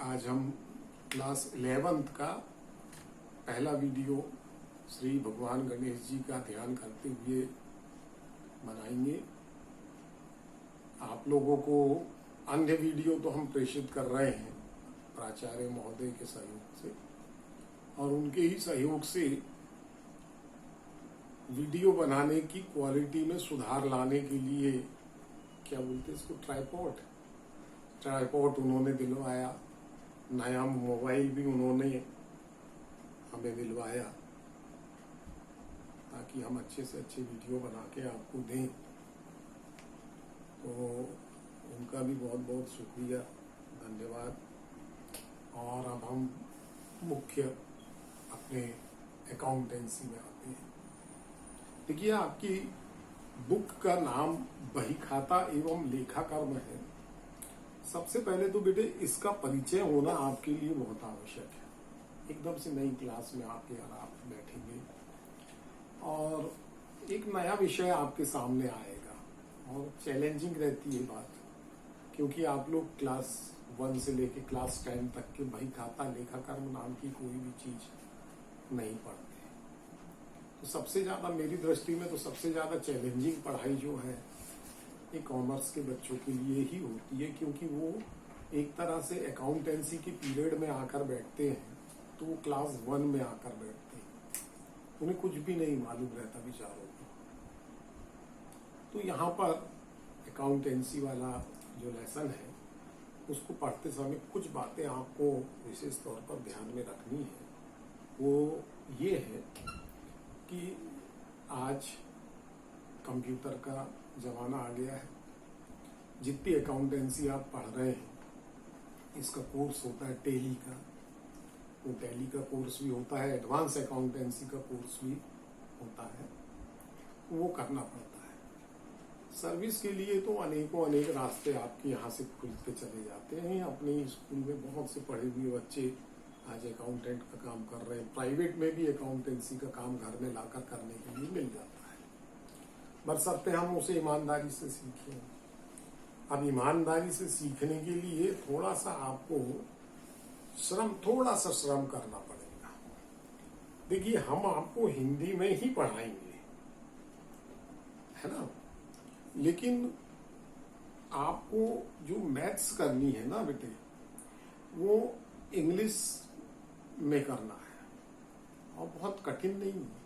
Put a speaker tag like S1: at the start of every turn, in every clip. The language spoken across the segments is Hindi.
S1: आज हम क्लास 11th का पहला वीडियो श्री भगवान गणेश जी का ध्यान करते हुए बनाएंगे। आप लोगों को अन्य वीडियो तो हम प्रेषित कर रहे हैं प्राचार्य महोदय के सहयोग से, और उनके ही सहयोग से वीडियो बनाने की क्वालिटी में सुधार लाने के लिए क्या बोलते हैं इसको, ट्राइपॉड उन्होंने दिलवाया, नया मोबाइल भी उन्होंने हमें दिलवाया ताकि हम अच्छे से अच्छे वीडियो बना के आपको दें। तो उनका भी बहुत बहुत शुक्रिया, धन्यवाद। और अब हम मुख्य अपने अकाउंटेंसी में आते हैं। देखिए, आपकी बुक का नाम बही खाता एवं लेखा कर्म है। सबसे पहले तो बेटे इसका परिचय होना आपके लिए बहुत आवश्यक है। एकदम से नई क्लास में आके और आप बैठेंगे और एक नया विषय आपके सामने आएगा और चैलेंजिंग रहती है बात, क्योंकि आप लोग क्लास 1 से लेके क्लास 10 तक के बही खाता लेखा कर्म नाम की कोई भी चीज नहीं पढ़ते। तो सबसे ज्यादा मेरी दृष्टि में तो सबसे ज्यादा चैलेंजिंग पढ़ाई जो है ये कॉमर्स के बच्चों के लिए ही होती है, क्योंकि वो एक तरह से अकाउंटेंसी के पीरियड में आकर बैठते हैं तो वो क्लास 1 में आकर बैठते हैं, उन्हें कुछ भी नहीं मालूम रहता बेचारों को। तो यहाँ पर अकाउंटेंसी वाला जो लेसन है उसको पढ़ते समय कुछ बातें आपको विशेष तौर पर ध्यान में रखनी है। वो ये है कि आज कंप्यूटर का जमाना आ गया है। जितनी अकाउंटेंसी आप पढ़ रहे हैं, इसका कोर्स होता है टैली का, वो टैली का कोर्स भी होता है, एडवांस अकाउंटेंसी का कोर्स भी होता है, वो करना पड़ता है। सर्विस के लिए तो अनेक रास्ते आपके यहाँ से खुलते चले जाते हैं। अपने स्कूल में बहुत से पढ़े हुए बच्चे आज अकाउंटेंट का काम कर रहे हैं। प्राइवेट में भी अकाउंटेंसी का काम घर में लाकर करने के लिए मिल जाता है, बशर्ते हम उसे ईमानदारी से सीखें। अब ईमानदारी से सीखने के लिए थोड़ा सा श्रम करना पड़ेगा। देखिए, हम आपको हिंदी में ही पढ़ाएंगे, है ना, लेकिन आपको जो मैथ्स करनी है ना बेटे, वो इंग्लिश में करना है और बहुत कठिन नहीं है।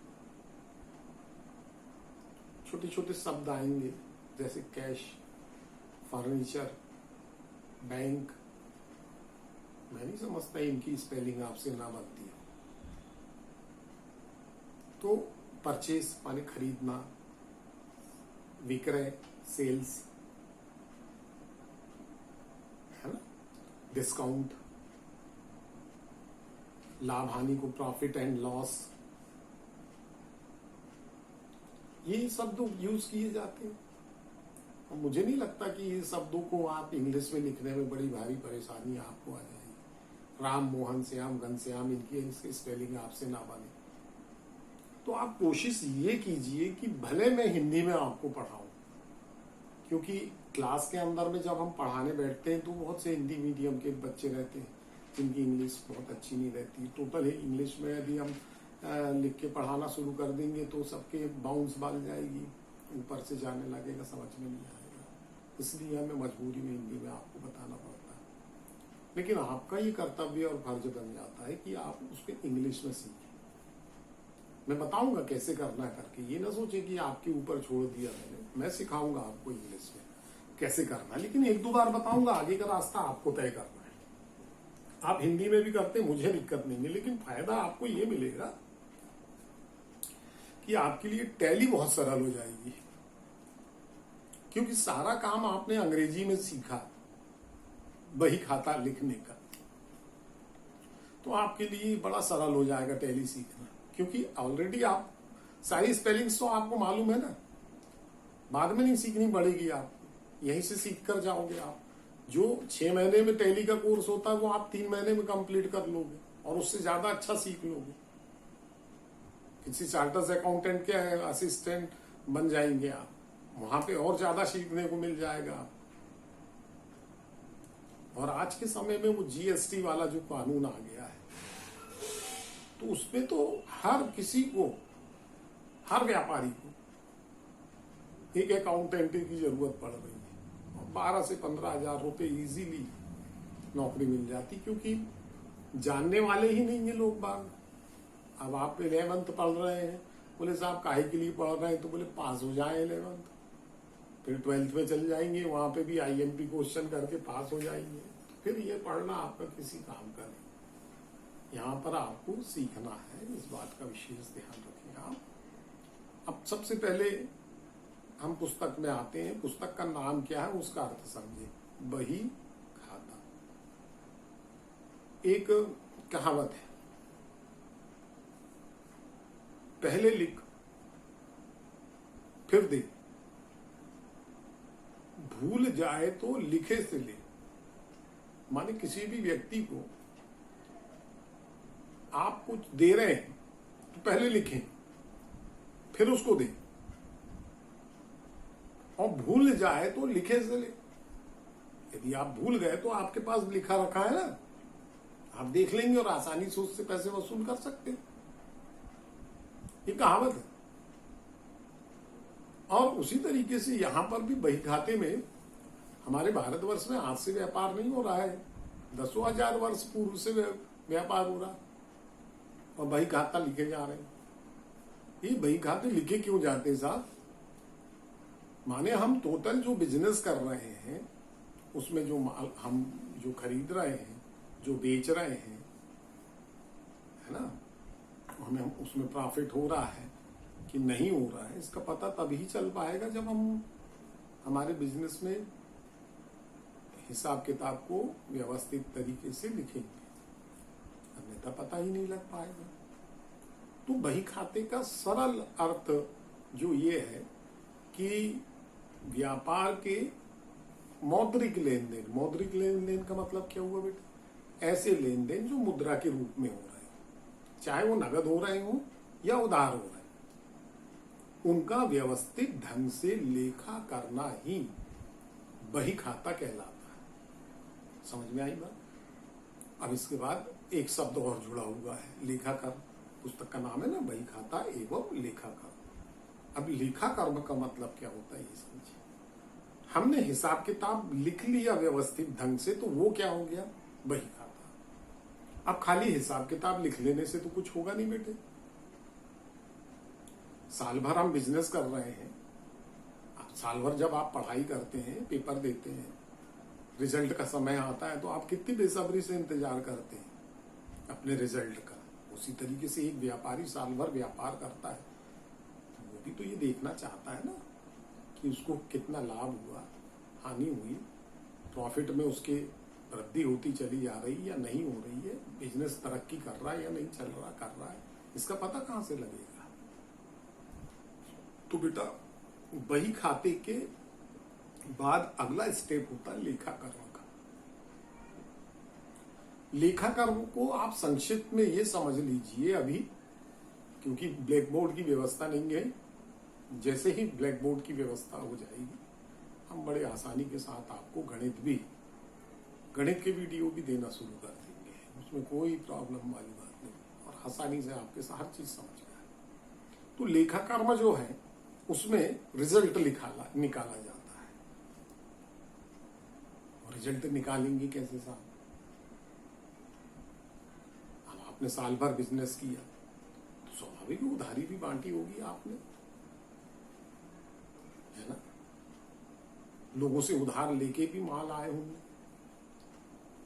S1: छोटे छोटे शब्द आएंगे जैसे कैश, फर्नीचर, बैंक। मैं नहीं समझता इनकी स्पेलिंग आपसे ना बनती है। तो परचेस माने खरीदना, विक्रय सेल्स, है ना, डिस्काउंट, लाभ हानि को प्रॉफिट एंड लॉस, ये शब्द यूज किए जाते हैं। और मुझे नहीं लगता कि ये शब्दों को आप इंग्लिश में लिखने में बड़ी भारी परेशानी आपको आ जाएगी। राम, मोहन, श्याम, घनश्याम, इनकी स्पेलिंग आपसे ना बने। तो आप कोशिश ये कीजिए कि भले मैं हिंदी में आपको पढ़ाऊं, क्योंकि क्लास के अंदर में जब हम पढ़ाने बैठते हैं तो बहुत से हिंदी मीडियम के बच्चे रहते हैं जिनकी इंग्लिश बहुत अच्छी नहीं रहती। टोटल इंग्लिश में यदि हम लिख के पढ़ाना शुरू कर देंगे तो सबके बाउंस बाल जाएगी, ऊपर से जाने लगेगा, समझ में नहीं आएगा। इसलिए हमें मजबूरी में हिंदी में आपको बताना पड़ता है। लेकिन आपका ये कर्तव्य और फर्ज बन जाता है कि आप उसको इंग्लिश में सीखें। मैं बताऊंगा कैसे करना करके, ये ना सोचे कि आपके ऊपर छोड़ दिया मैं सिखाऊंगा आपको इंग्लिश में कैसे करना, लेकिन 1-2 बार बताऊंगा, आगे का रास्ता आपको तय करना है। आप हिंदी में भी करते, मुझे दिक्कत नहीं है, लेकिन फायदा आपको ये मिलेगा कि आपके लिए टैली बहुत सरल हो जाएगी, क्योंकि सारा काम आपने अंग्रेजी में सीखा बही खाता लिखने का। तो आपके लिए बड़ा सरल हो जाएगा टैली सीखना, क्योंकि ऑलरेडी आप सारी स्पेलिंग्स तो आपको मालूम है ना, बाद में नहीं सीखनी पड़ेगी, आपको यहीं से सीख कर जाओगे आप। जो 6 महीने में टैली का कोर्स होता है वो आप 3 महीने में कंप्लीट कर लोगे और उससे ज्यादा अच्छा सीख लोगे। किसी चार्टर्ड अकाउंटेंट के असिस्टेंट बन जाएंगे आप, वहां पे और ज्यादा सीखने को मिल जाएगा। और आज के समय में वो जीएसटी वाला जो कानून आ गया है, तो उसमें तो हर किसी को, हर व्यापारी को एक अकाउंटेंट की जरूरत पड़ रही है। और 12 से 15 हजार रुपये इजीली नौकरी मिल जाती, क्योंकि जानने वाले ही नहीं है लोग बाग। अब आप 11th पढ़ रहे हैं, बोले साहब काहे के लिए पढ़ रहे हैं, तो बोले पास हो जाए 11th, फिर 12th में चल जाएंगे, वहां पे भी IMP क्वेश्चन करके पास हो जाएंगे, तो फिर ये पढ़ना आपका किसी काम का नहीं। यहाँ पर आपको सीखना है, इस बात का विशेष ध्यान रखें आप। अब सबसे पहले हम पुस्तक में आते हैं। पुस्तक का नाम क्या है, उसका अर्थ समझे। बही खाता। एक कहावत है, पहले लिख फिर दे, भूल जाए तो लिखे से ले। माने किसी भी व्यक्ति को आप कुछ दे रहे हैं तो पहले लिखें, फिर उसको दें, और भूल जाए तो लिखे से ले। यदि आप भूल गए तो आपके पास लिखा रखा है ना, आप देख लेंगे और आसानी से उससे पैसे वसूल कर सकते हैं। ये कहावत है। और उसी तरीके से यहां पर भी बही खाते में, हमारे भारतवर्ष में आज से व्यापार नहीं हो रहा है, दसों हजार वर्ष पूर्व से व्यापार हो रहा, और बही खाता लिखे जा रहे हैं। ये बही खाते लिखे क्यों जाते हैं साहब? माने हम टोटल जो बिजनेस कर रहे हैं, उसमें जो माल हम जो खरीद रहे हैं, जो बेच रहे हैं, है ना, हमें उसमें प्रॉफिट हो रहा है कि नहीं हो रहा है, इसका पता तभी चल पाएगा जब हम हमारे बिजनेस में हिसाब किताब को व्यवस्थित तरीके से लिखेंगे, अन्यथा पता ही नहीं लग पाएगा। तो बही खाते का सरल अर्थ जो ये है कि व्यापार के मौद्रिक लेन देन। मौद्रिक लेन देन का मतलब क्या हुआ बेटा? ऐसे लेन देन जो मुद्रा के रूप में हो रहे हैं, चाहे वो नगद हो रहे हो या उधार हो रहे हैं, उनका व्यवस्थित ढंग से लेखा करना ही बही खाता कहलाता है। समझ में आई बात? अब इसके बाद एक शब्द और जुड़ा हुआ है, लेखाकर। पुस्तक का नाम है ना, बही खाता एवं लेखाकर। अब लेखा कर्म का मतलब क्या होता है ये समझिए। हमने हिसाब किताब लिख लिया व्यवस्थित ढंग से, तो वो क्या हो गया? बही खाता। अब खाली हिसाब किताब लिख लेने से तो कुछ होगा नहीं बेटे। साल भर हम बिजनेस कर रहे हैं, साल भर जब आप पढ़ाई करते हैं, पेपर देते हैं, रिजल्ट का समय आता है, तो आप कितनी बेसब्री से इंतजार करते हैं अपने रिजल्ट का। उसी तरीके से एक व्यापारी साल भर व्यापार करता है, वो भी तो ये देखना चाहता है ना कि उसको कितना लाभ हुआ, हानि हुई, प्रॉफिट में उसके वृद्धि होती चली जा रही या नहीं हो रही है, बिजनेस तरक्की कर रहा है या नहीं चल रहा, कर रहा है, इसका पता कहां से लगेगा? तो बेटा बही खाते के बाद अगला स्टेप होता है लेखा कर्म का। लेखा कर्म को आप संक्षिप्त में ये समझ लीजिए अभी, क्योंकि ब्लैक बोर्ड की व्यवस्था नहीं है। जैसे ही ब्लैक बोर्ड की व्यवस्था हो जाएगी, हम बड़े आसानी के साथ आपको गणित के वीडियो भी देना शुरू कर देंगे। उसमें कोई प्रॉब्लम वाली बात नहीं, और आसानी से आपके साथ हर चीज समझ में आए। तो लेखा कर्म जो है उसमें रिजल्ट निकाला जाता है। और रिजल्ट निकालेंगे कैसे साहब? अब आपने साल भर बिजनेस किया तो स्वाभाविक उधारी भी बांटी होगी आपने, है ना? लोगों से उधार लेके भी माल आए होंगे,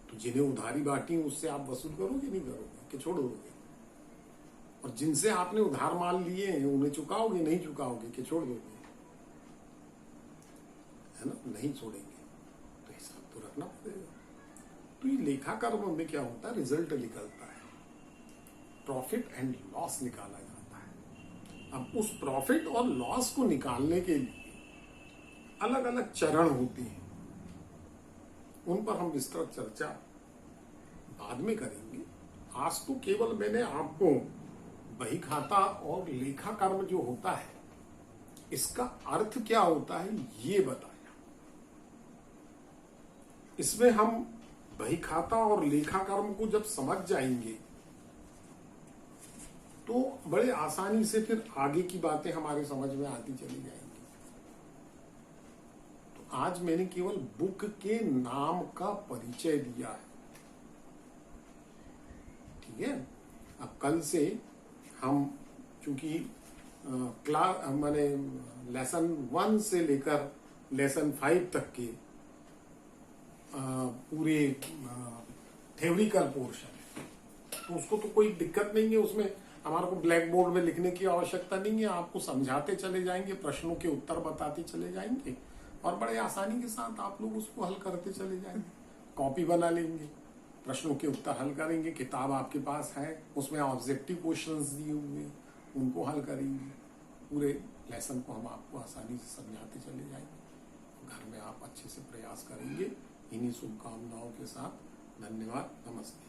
S1: तो जिन्हें उधारी बांटी उससे आप वसूल करोगे नहीं करोगे कि छोड़ दोगे? और जिनसे आपने उधार माल लिए हैं उन्हें चुकाओगे नहीं चुकाओगे कि छोड़ दोगे? है ना? नहीं छोड़ेंगे, तो हिसाब तो रखना पड़ेगा। तो ये लेखा कर्म में क्या होता है? रिजल्ट निकलता है, प्रॉफिट एंड लॉस निकाला जाता है। अब उस प्रॉफिट और लॉस को निकालने के लिए अलग अलग चरण होते हैं, उन पर हम विस्तृत चर्चा बाद में करेंगे। आज तो केवल मैंने आपको बही खाता और लेखा कर्म जो होता है इसका अर्थ क्या होता है ये बताया। इसमें हम बही खाता और लेखा कर्म को जब समझ जाएंगे तो बड़े आसानी से फिर आगे की बातें हमारे समझ में आती चली जाएंगी। तो आज मैंने केवल बुक के नाम का परिचय दिया है, ठीक है। अब कल से हम चूंकि क्लास माने लेसन 1 से लेकर लेसन 5 तक के पूरे थ्योरिकल पोर्शन है, तो उसको तो कोई दिक्कत नहीं है। उसमें हमारे को ब्लैक बोर्ड में लिखने की आवश्यकता नहीं है, आपको समझाते चले जाएंगे, प्रश्नों के उत्तर बताते चले जाएंगे और बड़े आसानी के साथ आप लोग उसको हल करते चले जाएंगे। कॉपी बना लेंगे, प्रश्नों के उत्तर हल करेंगे, किताब आपके पास है, उसमें ऑब्जेक्टिव क्वेश्चंस दिए हुए उनको हल करेंगे। पूरे लेसन को हम आपको आसानी से समझाते चले जाएंगे। घर में आप अच्छे से प्रयास करेंगे। इन्हीं शुभकामनाओं के साथ धन्यवाद, नमस्ते।